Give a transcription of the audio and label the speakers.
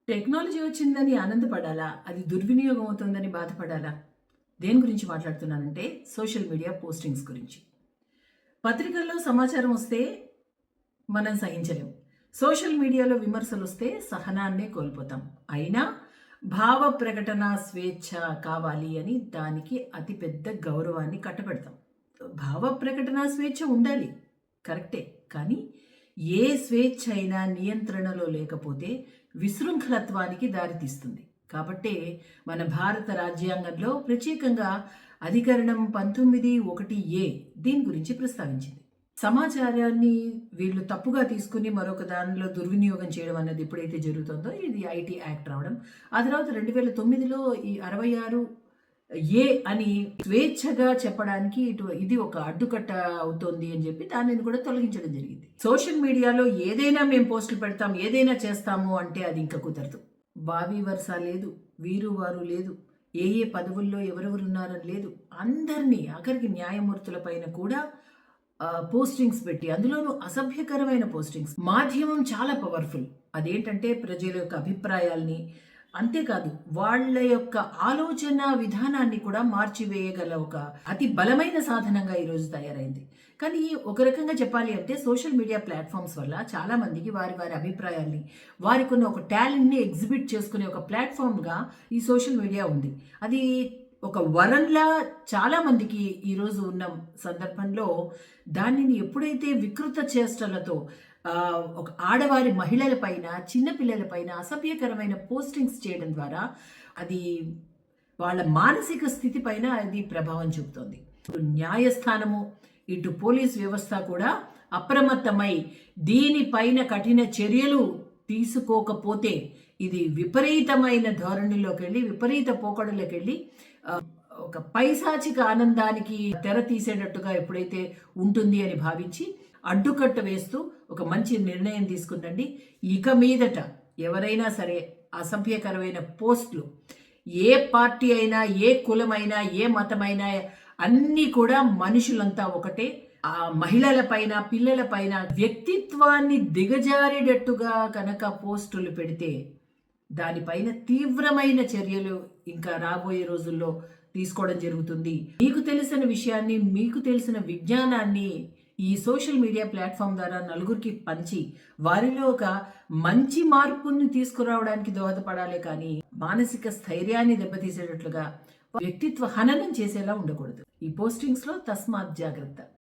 Speaker 1: Technology వచ్చిందని ఆనందపడాలా? అది దుర్వినియోగం అవుతుందని బాధపడాలా? దేని గురించి మాట్లాడుతున్నానంటే సోషల్ మీడియా పోస్టింగ్స్ గురించి. పత్రికల్లో సమాచారం వస్తే మనం సహించలేం. సోషల్ మీడియాలో విమర్శలొస్తే సహనాన్నే కోల్పోతాం. అయినా భావ ప్రకటన స్వేచ్ఛ కావాలి అని దానికి అతి పెద్ద గౌరవాన్ని కట్టబెడతాం. భావ ప్రకటన స్వేచ్ఛ ఉండాలి. కరెక్టే. కానీ ఏ స్వేచ్ఛ అయినా నియంత్రణలో లేకపోతే విశృంఖలత్వానికి దారితీస్తుంది. కాబట్టే మన భారత రాజ్యాంగంలో ప్రత్యేకంగా అధికరణం 19(1)(a) దీని గురించి ప్రస్తావించింది. సమాచారాన్ని వీళ్ళు తప్పుగా తీసుకుని మరొక దానిలో దుర్వినియోగం చేయడం అన్నది ఎప్పుడైతే జరుగుతుందో ఇది ఐటీ యాక్ట్ రావడం. ఆ తర్వాత 2009లో ఈ 66(a) అని స్వేచ్ఛగా చెప్పడానికి ఇది ఒక అడ్డుకట్ట అవుతోంది అని చెప్పి దానిని కూడా తొలగించడం జరిగింది. సోషల్ మీడియాలో ఏదైనా మేము పోస్టులు పెడతాం, ఏదైనా చేస్తాము అంటే అది ఇంకా కుదరదు. వావి వరుస లేదు, వీరు వారు లేదు, ఏ పదవుల్లో ఎవరెవరు ఉన్నారని లేదు. అందరినీ ఆఖరికి న్యాయమూర్తుల పైన కూడా పోస్టింగ్స్ పెట్టి, అందులోనూ అసభ్యకరమైన పోస్టింగ్స్. మాధ్యమం చాలా పవర్ఫుల్. అదేంటంటే ప్రజల యొక్క అభిప్రాయాల్ని, అంతేకాదు వాళ్ళ యొక్క ఆలోచన విధానాన్ని కూడా మార్చివేయగల ఒక అతి బలమైన సాధనంగా ఈరోజు తయారైంది. కానీ ఒక రకంగా చెప్పాలి అంటే సోషల్ మీడియా ప్లాట్ఫామ్స్ వల్ల చాలా మందికి వారి వారి అభిప్రాయాల్ని, వారికి ఉన్న ఒక టాలెంట్ని ఎగ్జిబిట్ చేసుకునే ఒక ప్లాట్ఫామ్గా ఈ సోషల్ మీడియా ఉంది. అది ఒక వరంలా చాలా మందికి ఈరోజు ఉన్న సందర్భంలో దానిని ఎప్పుడైతే వికృత చేష్టలతో ఒక ఆడవారి మహిళల పైన, చిన్నపిల్లల పైన అసభ్యకరమైన పోస్టింగ్స్ చేయడం ద్వారా అది వాళ్ళ మానసిక స్థితి పైన అది ప్రభావం చూపుతోంది. న్యాయస్థానము, ఇటు పోలీస్ వ్యవస్థ కూడా అప్రమత్తమై దీనిపైన కఠిన చర్యలు తీసుకోకపోతే ఇది విపరీతమైన ధోరణిలోకి వెళ్ళి, విపరీత పోకడలోకి వెళ్ళి ఒక పైశాచిక ఆనందానికి తెర తీసేటట్టుగా ఎప్పుడైతే ఉంటుంది అని భావించి అడ్డుకట్ట వేస్తూ ఒక మంచి నిర్ణయం తీసుకుందండి. ఇక మీదట ఎవరైనా సరే అసభ్యకరమైన పోస్టులు, ఏ పార్టీ అయినా, ఏ కులమైనా, ఏ మతమైనా, అన్నీ కూడా మనుషులంతా ఒకటే. ఆ మహిళల పైన, పిల్లల పైన వ్యక్తిత్వాన్ని దిగజారేటట్టుగా కనుక పోస్టులు పెడితే దానిపైన తీవ్రమైన చర్యలు ఇంకా రాబోయే రోజుల్లో తీసుకోవడం జరుగుతుంది. మీకు తెలిసిన విషయాన్ని, మీకు తెలిసిన విజ్ఞానాన్ని ఈ సోషల్ మీడియా ప్లాట్ఫామ్ ద్వారా నలుగురికి పంచి వారిలో ఒక మంచి మార్పుని తీసుకురావడానికి దోహదపడాలి. కానీ మానసిక స్థైర్యాన్ని దెబ్బతీసేటట్లుగా వ్యక్తిత్వ హననం చేసేలా ఉండకూడదు. ఈ పోస్టింగ్స్లో తస్మాత్ జాగ్రత్త.